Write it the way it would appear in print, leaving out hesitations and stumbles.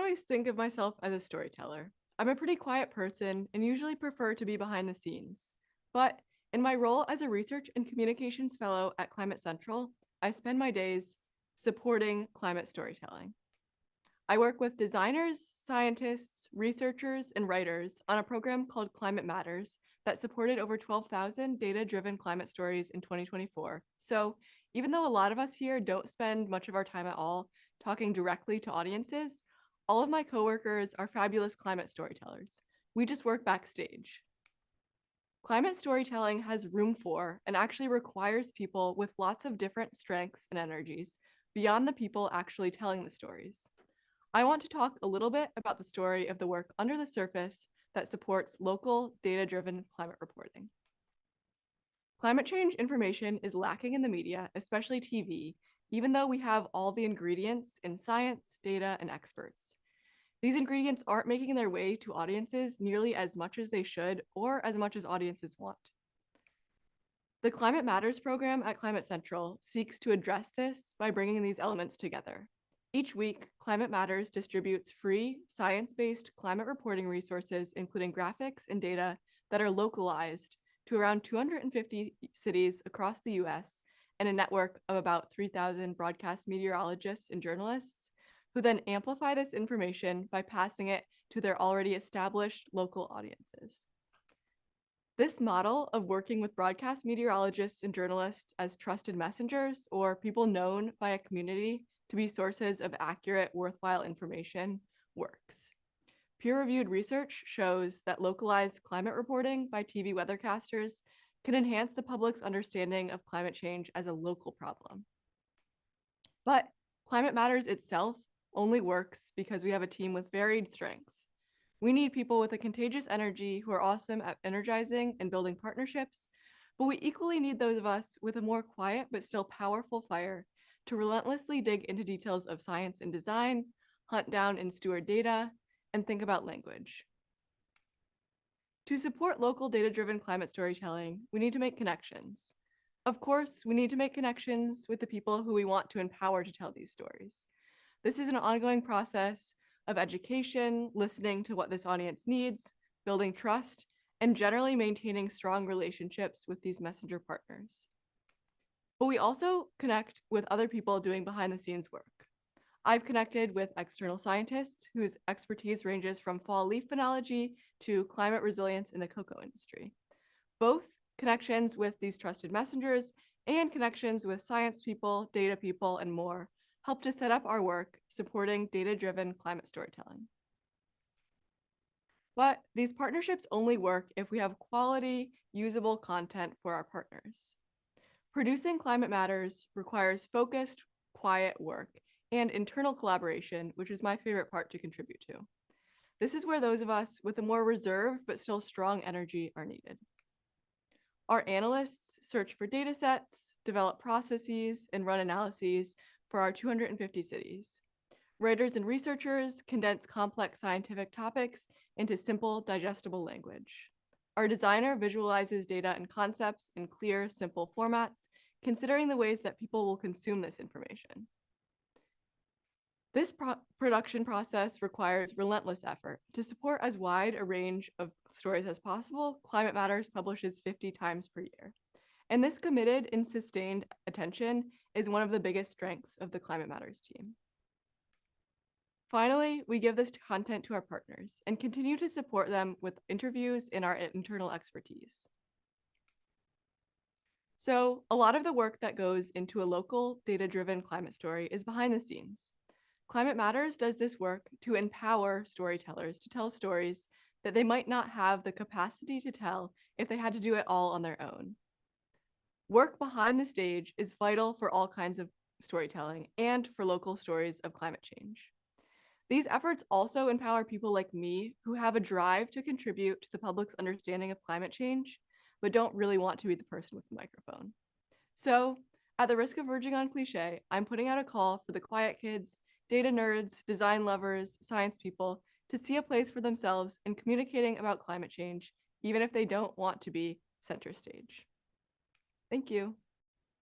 always think of myself as a storyteller. I'm a pretty quiet person and usually prefer to be behind the scenes. But in my role as a research and communications fellow at Climate Central, I spend my days supporting climate storytelling. I work with designers, scientists, researchers, and writers on a program called Climate Matters that supported over 12,000 data-driven climate stories in 2024. So even though a lot of us here don't spend much of our time at all talking directly to audiences, all of my coworkers are fabulous climate storytellers. We just work backstage. Climate storytelling has room for and actually requires people with lots of different strengths and energies beyond the people actually telling the stories. I want to talk a little bit about the story of the work under the surface that supports local data-driven climate reporting. Climate change information is lacking in the media, especially TV, even though we have all the ingredients in science, data, and experts. These ingredients aren't making their way to audiences nearly as much as they should or as much as audiences want. The Climate Matters program at Climate Central seeks to address this by bringing these elements together. Each week, Climate Matters distributes free, science-based climate reporting resources, including graphics and data that are localized to around 250 cities across the US and a network of about 3,000 broadcast meteorologists and journalists, who then amplify this information by passing it to their already established local audiences. This model of working with broadcast meteorologists and journalists as trusted messengers or people known by a community to be sources of accurate, worthwhile information works. Peer-reviewed research shows that localized climate reporting by TV weathercasters can enhance the public's understanding of climate change as a local problem. But Climate Matters itself only works because we have a team with varied strengths. We need people with a contagious energy who are awesome at energizing and building partnerships, but we equally need those of us with a more quiet but still powerful fire to relentlessly dig into details of science and design, hunt down and steward data, and think about language. To support local data-driven climate storytelling, we need to make connections. Of course, we need to make connections with the people who we want to empower to tell these stories. This is an ongoing process of education, listening to what this audience needs, building trust, and generally maintaining strong relationships with these messenger partners. But we also connect with other people doing behind the scenes work. I've connected with external scientists whose expertise ranges from fall leaf phenology to climate resilience in the cocoa industry. Both connections with these trusted messengers and connections with science people, data people, and more help to set up our work supporting data-driven climate storytelling. But these partnerships only work if we have quality, usable content for our partners. Producing Climate Matters requires focused, quiet work and internal collaboration, which is my favorite part to contribute to. This is where those of us with a more reserved but still strong energy are needed. Our analysts search for data sets, develop processes, and run analyses for our 250 cities. Writers and researchers condense complex scientific topics into simple, digestible language. Our designer visualizes data and concepts in clear, simple formats, considering the ways that people will consume this information. This production process requires relentless effort. To support as wide a range of stories as possible, Climate Matters publishes 50 times per year. And this committed and sustained attention is one of the biggest strengths of the Climate Matters team. Finally, we give this content to our partners and continue to support them with interviews in our internal expertise. So a lot of the work that goes into a local data-driven climate story is behind the scenes. Climate Matters does this work to empower storytellers to tell stories that they might not have the capacity to tell if they had to do it all on their own. Work behind the stage is vital for all kinds of storytelling and for local stories of climate change. These efforts also empower people like me who have a drive to contribute to the public's understanding of climate change, but don't really want to be the person with the microphone. So, at the risk of verging on cliche, I'm putting out a call for the quiet kids, data nerds, design lovers, science people to see a place for themselves in communicating about climate change, even if they don't want to be center stage. Thank you.